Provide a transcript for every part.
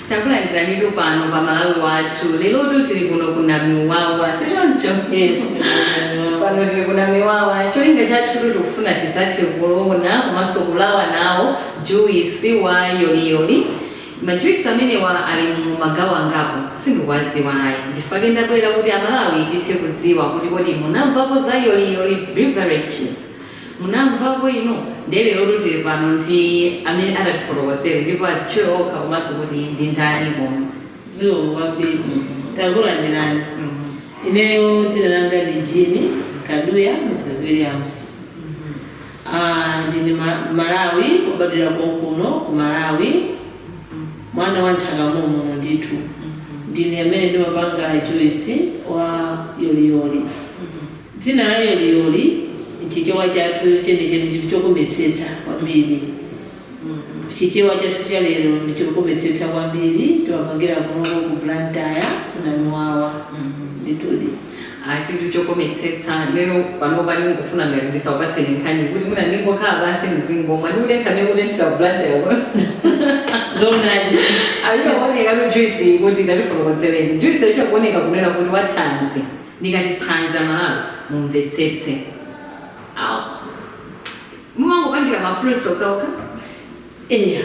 takulandira nditu pano pa Malawi wathu lero tili kuno kuna miwawa sichoncho Yes. pano tili kuna miwawa cholinga chathu tikufuna tizathe kuona komanso kulawa nawo juisi wa Yoliyoli. Majuisi amenewa ali mu magawo angapo sindikuwadziwa ayi ndifake ndabwera kuti Amalawi tithe kudziwa kuti kodi munamvapo za Yoliyoli Beverages, munamvapo ino lero tili pano ndi amene anatifotokozera ndipo azichera okha komanso kuti ndi ndani mono Ziwo kwambiri takulandirani. Ineyo dzina langa ndi Jini Kaduya Mrs. Williams. Ndine Malawi kubadwira kuno ku Malawi, mwana wa Nthakamumu ndithu. Ndine amene ndimapanga juisi wa Yoliyoli. Dzina la Yoliyoli chichewa chathu chenicheni chokometsetsa kwambiri. Chichewa chathu cha lero ndichokometsetsa kwambiri timapangira kuno ku Blantyre kuna miwawa ndituli. Chinthu chokometsetsa lero pano pali ngofuna ngati ndisakupatseni nkhani kuti mwina ndingokhala pansi ndizingomwa ndikulenkhane kuti nditha Blantyre Zonadi. alikuoneka kuti juisi kuti tatifotokozereni juisi ichokuoneka kunena kuti wathanzi ndikati thanzi Malawi mumvetsetse awu mumangopangira mafruits okauka. Eya.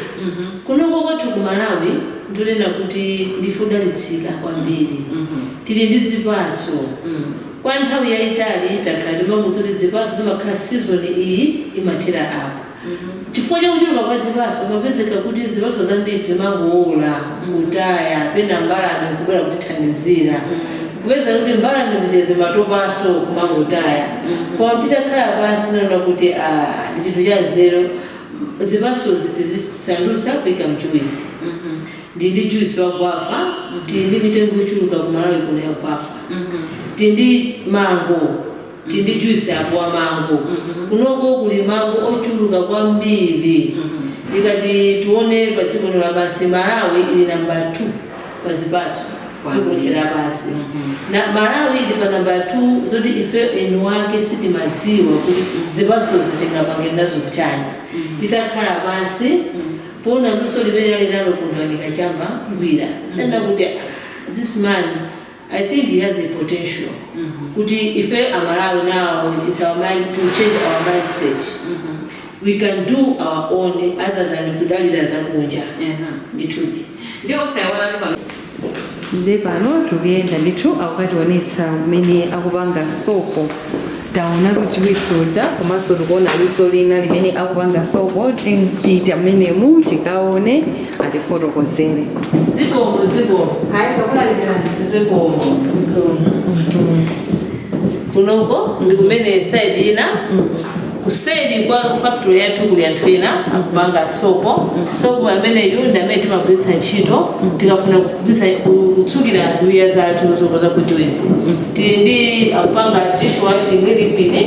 Kunoko kwathu ku Malawi ndinena kuti ndifudalitsika kwambiri. Tili ndi dzipatso. Kwa nthawi yayitali takhala timangokuti dzipatso zimakhala season iyi imathera apo. Chifukwa chakuchuluka kwa dzipatso mapezeka kuti zipatso zambiri zimangowola kutaya pena mbalame kubwera kutithandizira. Kupeza kuti mbalame zija zimatopanso kumangotaya. Kwa titakhala pansi nona kuti ndi chinthu cha nzeru zipatso zitizitandutsa kuyika mjuisi. Ndi juisi wa guava, ndi mitengo yochuluka ku Malawi kuno ya guava. Ndi mango, ndi juisi ya mango. Kunoko kuli mango ochuluka kwambiri. Ndikati tione pa dziko lapansi Malawi ili namba 2 pa zipatso zikusera basi. Na Malawi ili pa namba 2 zoti ife enu wake sitimadziwa kuti zipatso zitingapange nazo kuchanya. Titakhala pansi pona luso limene ali nalo kundwanika chamba gwira enda kuti this man I think he has a potential kuti ife Amalawi now it's our mind to change our mindset. We can do our own other than kudalira za kunja nditudi Ndio sayawana ndi pano tugenda ndithu akukationetsa mmene akupanga sopo taona juisi uja komanso tikuona luso lina limene akupanga sopo timpita mmenemu tikaone atifotokozere. zikomo kunoko ndikumene side ina kusedi kwa factory yathu kuli anthu ena akupanga sopo amene ndi amene timagwiritsa ntchito tikafuna kutsukira ziwiya zathu zokoza kujuisi. Ndi akupanga dishwashing liquid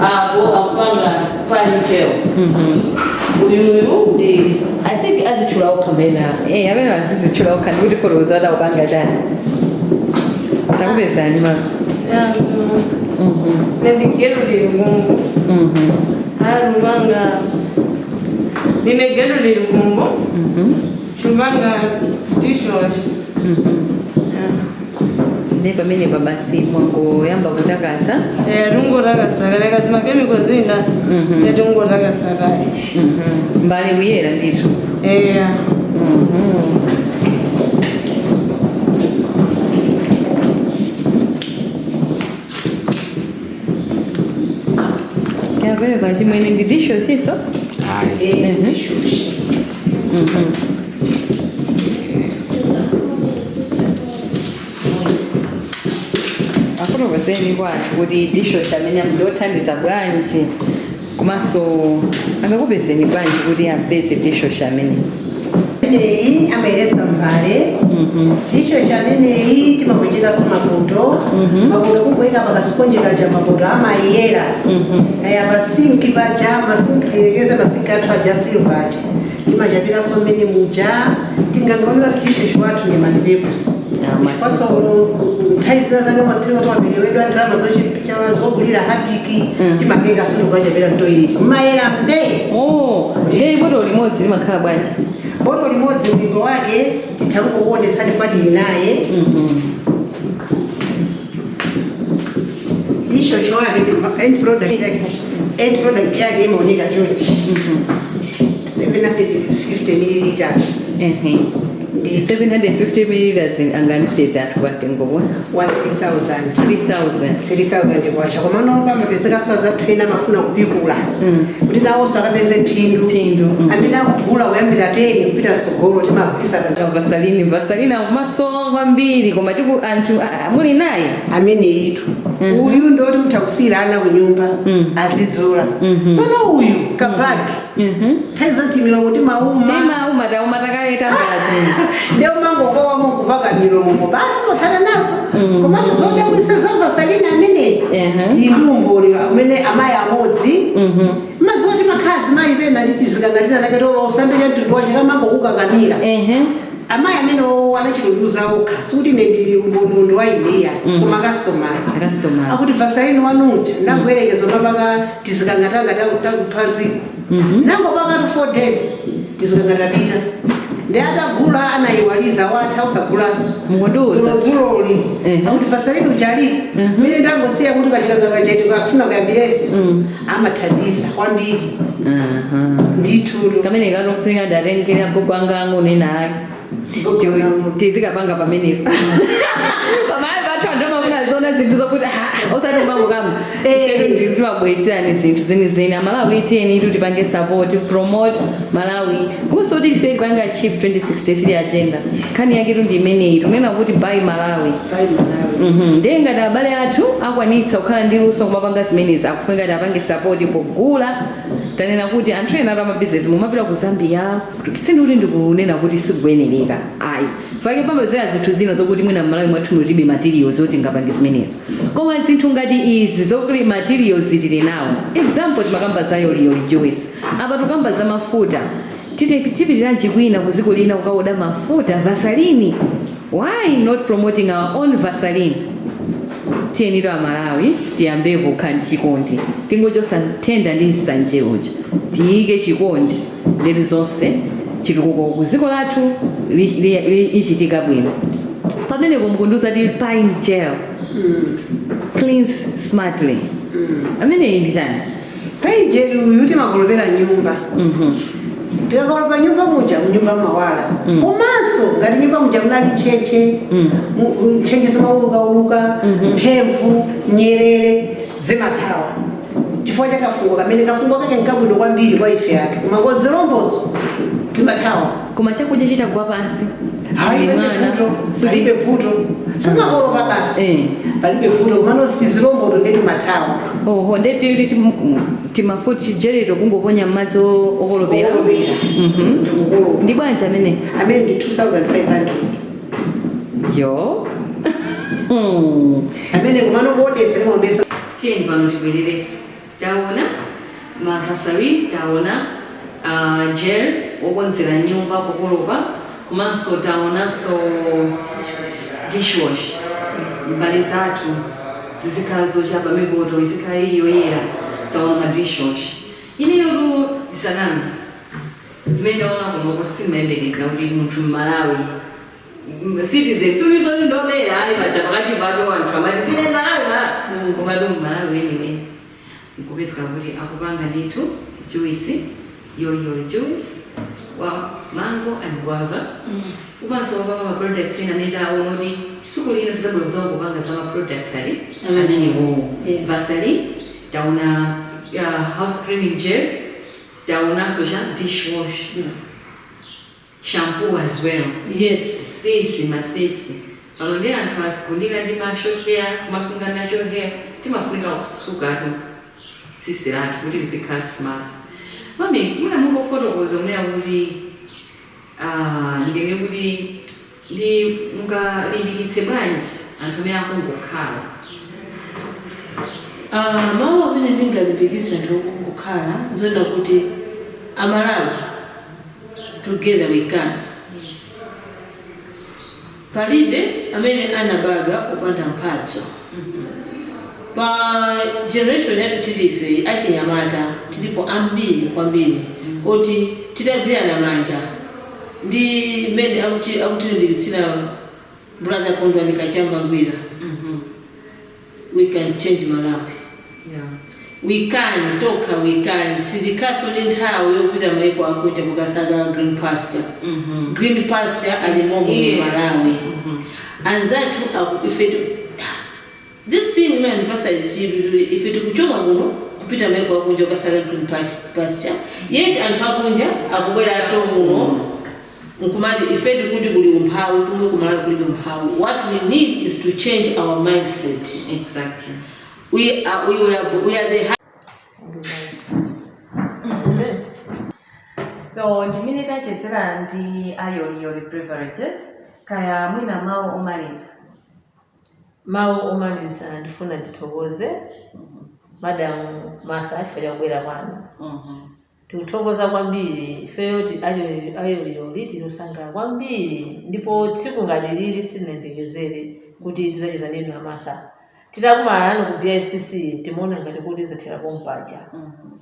apo akupanga pani gel. Uyu ndi I think azitchula okhamena amene azizitchula okha ndikuti fotokozada upanga chani takupezani mama. Gelo lili Mungu. Lubanga line gelo lili Mungu. Lubanga dishwash. Ndi pamene babasi mwango yamba kutakasa. Rungo takasa kale kazima chemicals zinda. Rungo takasa kale. Mbale kuyera ndithu. Wewe basi mwene ndi disho siso? disho. Afuno baseni kwathu kuti disho chamenya mndothandiza bwanji komanso angakupezeni bwanji kuti ampeze disho chamenya. Neyi amayeresa mbale. Disho chameneyi timabwenjeraso mapoto. Mapoto kukweka pakasiponjera ja mapoto amayera. Aya masinki paja masinki tirekeza masinki athu aja silver. Timajapiraso mbene muja tingangaona disho shwatu ni mandipepusi. Faso taizina zanga matiko twabelewedwa drama zogulira hapiki timakenga sino kwajapira ntoileti. Mayera mbe. Boto limodzi limakhala bwanji? Boto limodzi mlingo wake titakuonesa tili naye. Tisho chwake end product yake imeoneka chonchi 750 milliliters. 750 milliliters anganipeza atubatengo wa 3000 kwacha komano kama peseka swaza twena mafuna kupikula kuti nawo sakapeze phindu amina kugula kuyambira 10 kupita sogolo timapisa vasalini akumasowa kwambiri koma tiku anthu muli naye amene itu uyu ndoti mutakusira ana kunyumba azidzola sono uyu kabagi pezanti milomo timauma takaleta ngazi ndio mango kwa mukuvaka milomo basi kotana nazo komanso zonde mwiseza vasalini amene ndilumboli amene amaya amodzi mazoti makazi mai pena nditizikangalitira naketolo usambira ndikuwa chikamango kukakamira amaya amene anachilunduza okha sikuti ndili umbonondo wa imeya kuma customer akuti vasalini wanuti ndakuyelekezo mapaka tizikangatanga takuphaziku nango paka 4 days tizikangatapita ndiyatagula anayiwaliza watha usagulaso zulozuloli akuti vasalini uchalipo mene ndangosiya kuti kachikanganga chaito kakufuna kuyambireso amathandisa kwambiri ndithuto kamene kanofunika darengera gogwangangu nenayo tizikapanga pamenepo pamali vathu andamavuna zona zinthu zokuti osati umango kama nditiwabwesera zinthu zenizeni amalawi iteni tipange support promote Malawi komanso kuti ife tipanga chief 2063 agenda nkhani yake ndi imeneyi tunena kuti buy Malawi ndiye ngati abale athu akwanitsa kukhala ndi luso kumapanga zimenezi akufunika kuti apange support pogula tanena kuti anthu ena ati amabizinesi mumapita ku Zambia sindikuti ndikunena kuti sikuyenereka ayi fake pambazera zinthu zina zokuti mwina Malawi mwathu mulibe materials zoti ngapange zimenezo koma zinthu ngati izi zokuti materials tili nawo example timakamba za Yoliyoli Juice apa tukamba za mafuta tipitiranji kwina kuziko lina kukaoda mafuta vasalini why not promoting our own vaseline tiyeni to Malawi tiyambepo khandi chikondi tingochosa tenda ndi nsanje uja tiyike chikondi ndeti zonse chitukuko kuziko lathu ichitika bwino pamenepo mukunduza ti pine gel cleans smartly amene ndi chani pine gel uyu timakolopera nyumba tikakolopa nyumba muja mnyumba mawala komanso ngati nyumba muja kunali ntchentche zimaulukauluka mphevu nyerere zimathawa chifukwa cha kafungo kamene kafungo kake nkabwino kwambiri kwa ife athu koma zilombozo zimathawa koma chakudya chitagwa pansi palibe vuto simakolopa basi palibe vuto komano sizilomboto ndeti mathawa ndeti timafuti jelito kungoponya madzi okolopera ndi bwanji amene ndi 2500 yo amene kumano kuodesa limaodesa tiyeni pano tibwerereso taona mavaseline taona gel okonzera nyumba pokolopa komanso taonanso dishwash mbali zathu zizikhala zochapa mikoto izikhala iliyoyera taona ma dishwash ineyotu isanami zimene taona kunoko simayembekeza kuti munthu Malawi citizen sulizoni ndobera ali paja pakati pato anthu amati pine Malawi komatu Malawi wenimene nkupezeka kuti akupanga ndithu juice Yoliyoli Juice wa mango and guava komanso wapanga ma products ena amene taonoti siku lina tizabwera kuzangopanga za ma products ali amenewo vaseline taona house cleaning gel taonanso dishwash shampoo as well masisi pano ndi anthu azikundika ndi ma short hair kumasunga natural hair timafunika kusukatu sisi lathu kuti lizikhala smart mami muna mungo fotokoza muna kuti ndenge kuti ndi mungalimbikitse bwanji anthu amene akungokhala mawu amene ndingalimbikitse anthu akungokhala nzoona kuti Amalawi together we can palibe amene anabadwa kupanda mphatso pa generation yathu tilife achinyamata tilipo ambiri kwambiri oti titagwirana manja ndi mene akutilimbikitsira brother Kondwa ndikachamba mbira. We can change Malawi. Yeah. We can talk, we can. Sindikaso ni nthawi yopita maiko akunja kukasaka green pasture. Green pasture alimo mu Malawi. Anzatu akufetu. This thing man pasture ifetu kuchoka kuno kupita maiko akunja kukasaka green pasture. Yet anthu akunja akubwera so muno. Nkumadi ifetu kuti kuli umphawi kumwe kumala kuli umphawi. What we need is to change our mindset. Exactly. We are the So ndimene tachezera ndi Yoliyoli Beverages kaya mwina mawu omaliza. Mawu omaliza ndifuna ndithokoze Madam Martha afika kubwera kwanu. Tikuthokoza kwambiri ifeyo Yoliyoli tinosangala kwambiri ndipo tsiku ngati lili sitinayembekezere kuti tizacheza nenu na Martha. Titakumana nanu ku BICC timaona ngati kuti zathera pompaja.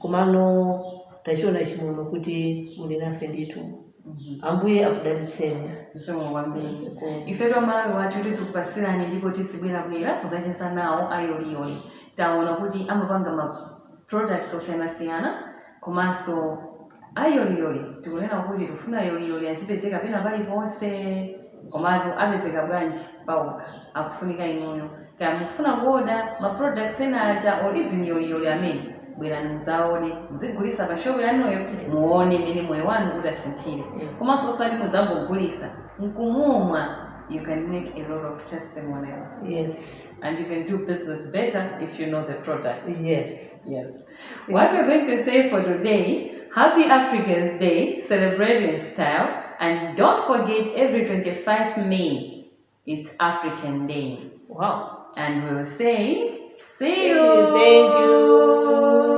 Komano tachiona chimwemwe kuti muli nafe ndithu. Ambuye akudalitseni. Ife Malawi wathu tizikupasirani ndipo tizibwerabwera kuzacheza nawo Yoliyoli. Taona kuti amapanga ma products osiyanasiyana komanso Yoliyoli tikunena kuti tufuna Yoliyoli azipezeka pena paliponse komatu apezeka bwanji pauka akufunika inuyo. Kaya mukufuna kuoda ma products enaja or even Yoliyoli amene bwerani muzaone muzigulisa pa shop yanuyo muone mene moyo wanu kuti asinthire. Komanso osati muzambogulisa nkumumwa. You can make a lot of testimonials. Yes. And you can do business better if you know the product. Yes. Yes. What we're going to say for today, Happy Africans Day, celebrate in style, and don't forget every 25 May, it's African Day. Wow. And we'll say, see you. Thank you.